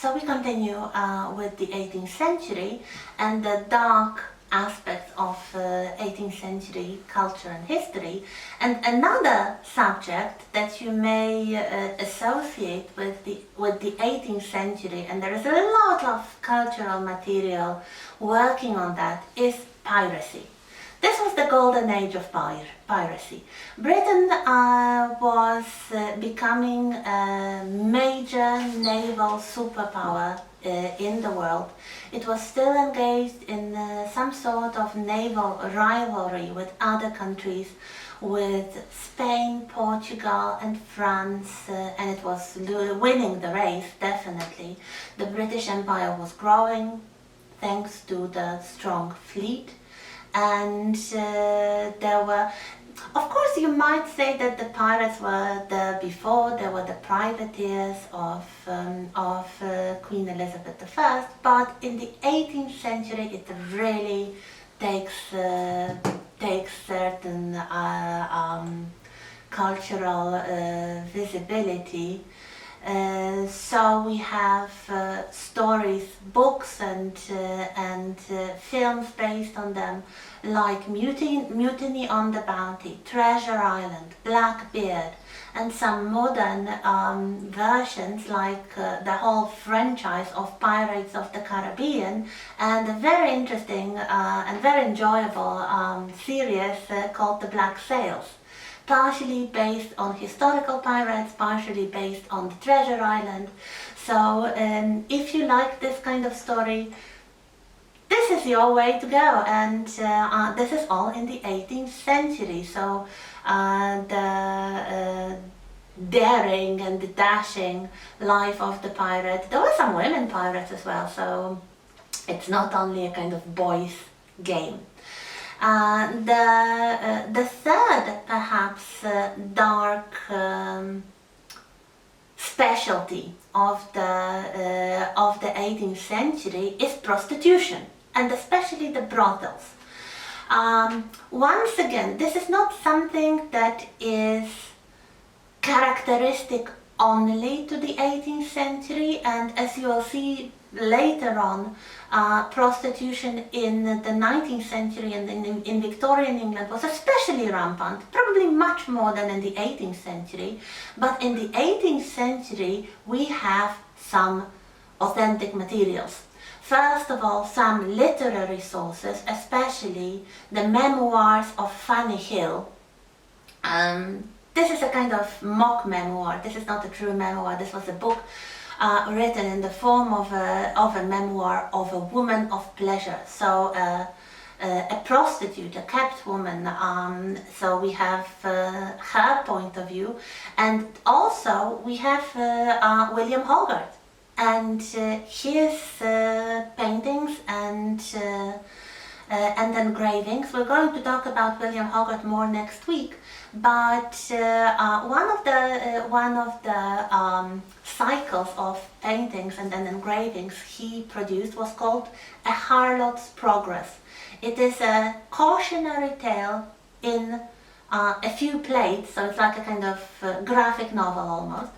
So we continue with the 18th century and the dark aspects of 18th century culture and history. And another subject that you may associate with the 18th century, and there is a lot of cultural material working on that, is piracy. This was the golden age of piracy. Britain was becoming a major naval superpower in the world. It was still engaged in some sort of naval rivalry with other countries, with Spain, Portugal and France, and it was winning the race, definitely. The British Empire was growing thanks to the strong fleet. And there were, of course, you might say that the pirates were there before. There were the privateers of Queen Elizabeth I, but in the 18th century it really takes certain cultural visibility. So we have stories, books and films based on them, like Mutiny on the Bounty, Treasure Island, Blackbeard, and some modern versions like the whole franchise of Pirates of the Caribbean, and a very interesting and very enjoyable series called The Black Sails. Partially based on historical pirates, partially based on the Treasure Island. So if you like this kind of story, this is your way to go, and this is all in the 18th century. So the daring and the dashing life of the pirate. There were some women pirates as well, so it's not only a kind of boys' game. The third, perhaps, dark specialty of the 18th century is prostitution, and especially the brothels. Once again, this is not something that is characteristic only to the 18th century, and as you will see later on, prostitution in the 19th century and in Victorian England was especially rampant, probably much more than in the 18th century. But in the 18th century we have some authentic materials. First of all, some literary sources, especially the memoirs of Fanny Hill. This is a kind of mock memoir. This is not a true memoir. This was a book written in the form of a memoir of a woman of pleasure. So a prostitute, a kept woman. So we have her point of view, and also we have William Hogarth and his paintings and engravings. We're going to talk about William Hogarth more next week. But one of the cycles of paintings and then engravings he produced was called A Harlot's Progress. It is a cautionary tale in a few plates, so it's like a kind of graphic novel almost,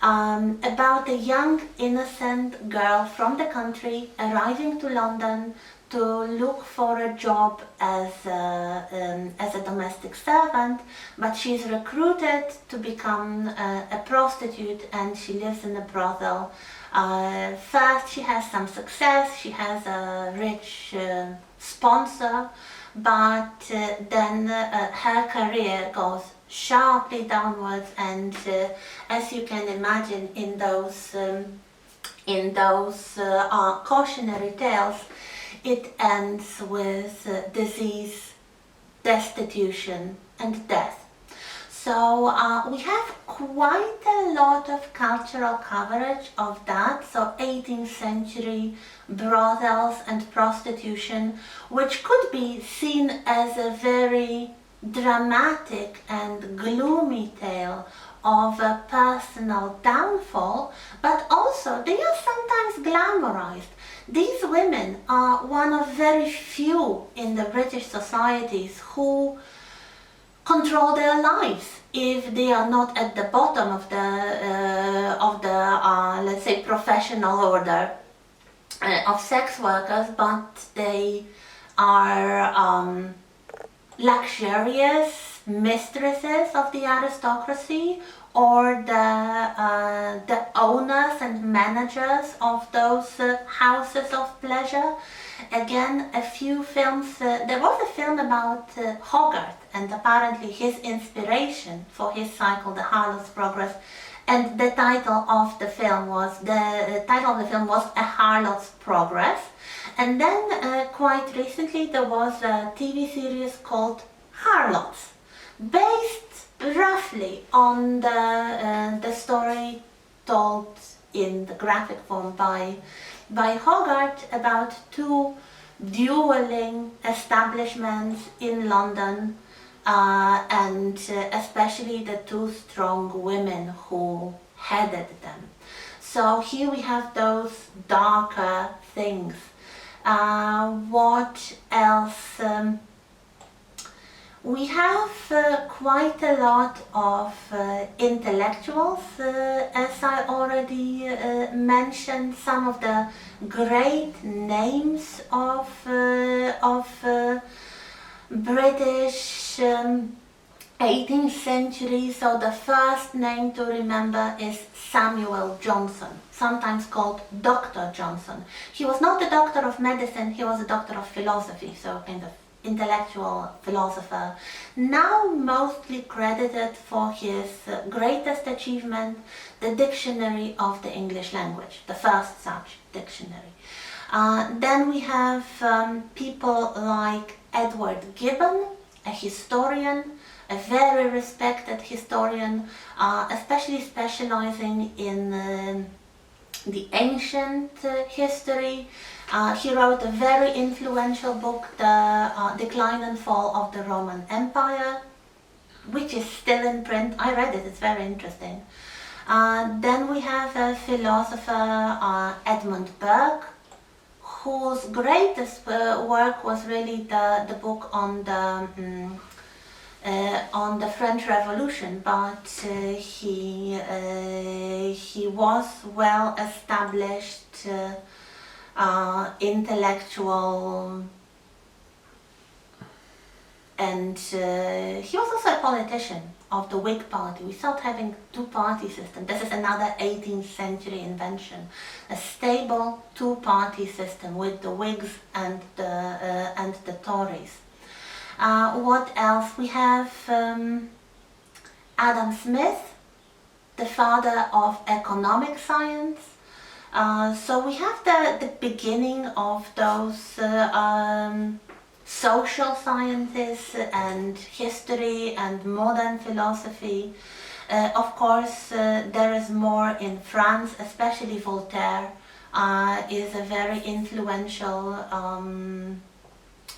about a young innocent girl from the country arriving to London to look for a job as a domestic servant, but she's recruited to become a prostitute, and she lives in a brothel. First she has some success, she has a rich sponsor, but then her career goes sharply downwards, and as you can imagine in those cautionary tales, it ends with disease, destitution and death. So we have quite a lot of cultural coverage of that, so 18th century brothels and prostitution, which could be seen as a very dramatic and gloomy tale of a personal downfall, but also they are sometimes glamorized. These women are one of very few in the British societies who control their lives if they are not at the bottom of the let's say professional order of sex workers, but they are luxurious mistresses of the aristocracy, or the owners and managers of those houses of pleasure. Again, a few films, there was a film about Hogarth, and apparently his inspiration for his cycle, The Harlot's Progress, and the title of the film was A Harlot's Progress. And then quite recently there was a TV series called Harlots, based roughly on the story told in the graphic form by Hogarth, about two dueling establishments in London, and especially the two strong women who headed them. So here we have those darker things. What else? We have quite a lot of intellectuals, as I already mentioned. Some of the great names of British 18th century. So the first name to remember is Samuel Johnson, sometimes called Dr. Johnson. He was not a doctor of medicine, he was a doctor of philosophy, so kind of intellectual philosopher, now mostly credited for his greatest achievement, the Dictionary of the English Language, the first such dictionary. Then we have people like Edward Gibbon, a historian, a very respected historian, especially specializing in the ancient history. He wrote a very influential book, The Decline and Fall of the Roman Empire, which is still in print. I read it, it's very interesting. Then we have a philosopher, Edmund Burke, whose greatest work was really the book on the French Revolution, but he was well established intellectual, and he was also a politician of the Whig Party. We started having two-party system. This is another 18th century invention, a stable two-party system with the Whigs and the Tories. What else? We have Adam Smith, the father of economic science. So we have the beginning of those social sciences and history and modern philosophy. Of course, there is more in France, especially Voltaire is a very influential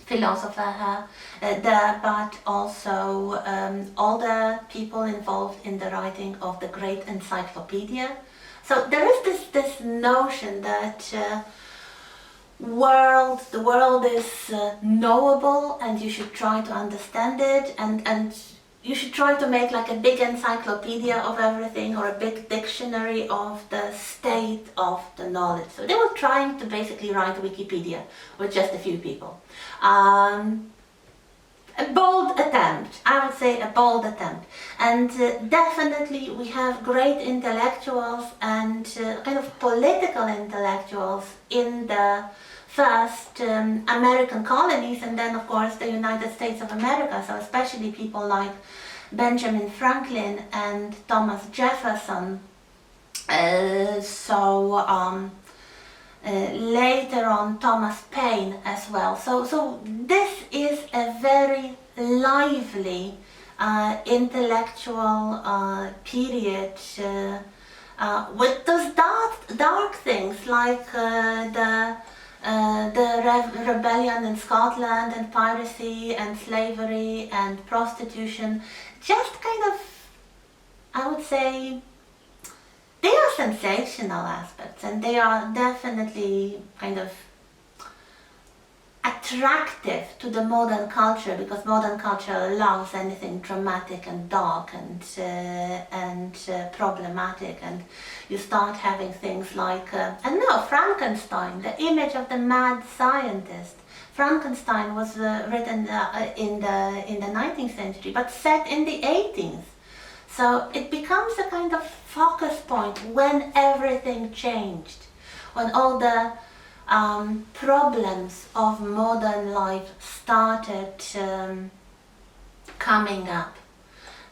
philosopher, but also all the people involved in the writing of the great encyclopedia. So there is this notion that the world is knowable, and you should try to understand it, and you should try to make like a big encyclopedia of everything, or a big dictionary of the state of the knowledge. So they were trying to basically write a Wikipedia with just a few people. A bold attempt, I would say a bold attempt. And definitely we have great intellectuals and kind of political intellectuals in the first American colonies, and then of course the United States of America, so especially people like Benjamin Franklin and Thomas Jefferson. Later on Thomas Paine as well. So this is a very lively intellectual period with those dark things like the rebellion in Scotland, and piracy and slavery and prostitution. Just kind of, I would say, they are sensational aspects, and they are definitely kind of attractive to the modern culture, because modern culture loves anything dramatic and dark and problematic, and you start having things like Frankenstein, the image of the mad scientist. Frankenstein was written in the 19th century, but set in the 18th. So it becomes a kind of focus point when everything changed, when all the problems of modern life started coming up.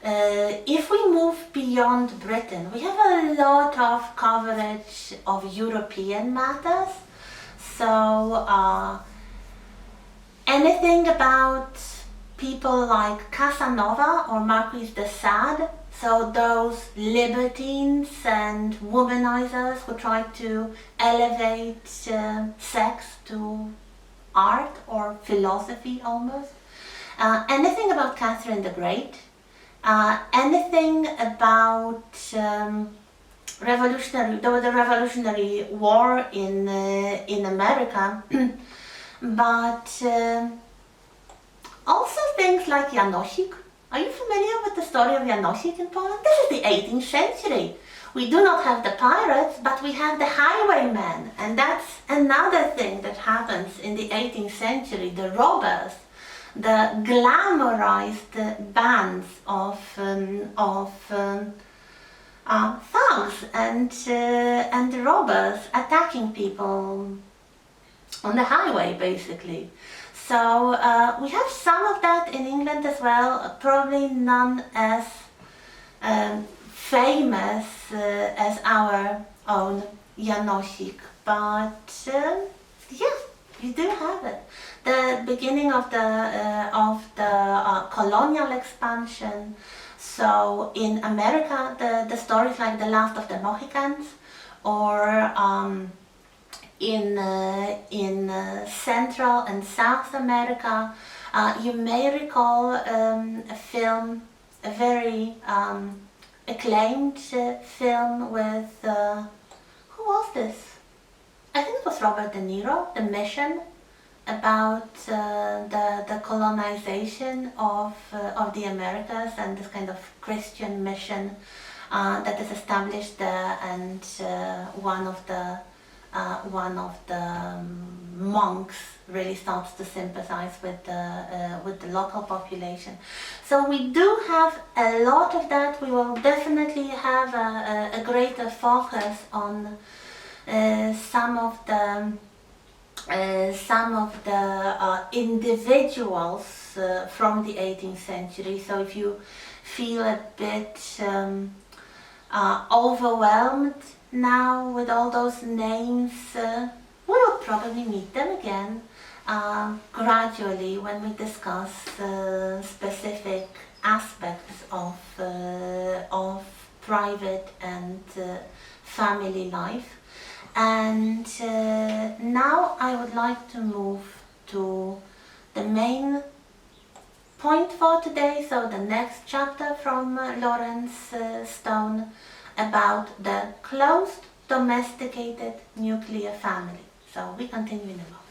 If we move beyond Britain, we have a lot of coverage of European matters. So anything about people like Casanova or Marquis de Sade, so those libertines and womanizers who try to elevate sex to art or philosophy almost. Anything about Catherine the Great. Anything about the Revolutionary War in America. But also things like Janosik. Are you familiar with the story of Janosik in Poland? This is the 18th century. We do not have the pirates, but we have the highwaymen, and that's another thing that happens in the 18th century. The robbers, the glamorized bands of thugs and robbers attacking people on the highway, basically. So we have some of that in England as well, probably none as famous as our own Janosik, but yeah, you do have it. The beginning of the colonial expansion. So in America, the stories like The Last of the Mohicans, or in Central and South America, you may recall a film, a very acclaimed film with, who was this? I think it was Robert De Niro, The Mission, about the colonization of the Americas and this kind of Christian mission that is established there, and one of the monks really starts to sympathize with the local population. So we do have a lot of that. We will definitely have a greater focus on some of the individuals from the 18th century. So if you feel a bit overwhelmed now with all those names, we will probably meet them again gradually when we discuss specific aspects of private and family life. And now I would like to move to the main point for today, so the next chapter from Lawrence Stone, about the closed domesticated nuclear family. So we continue in a moment.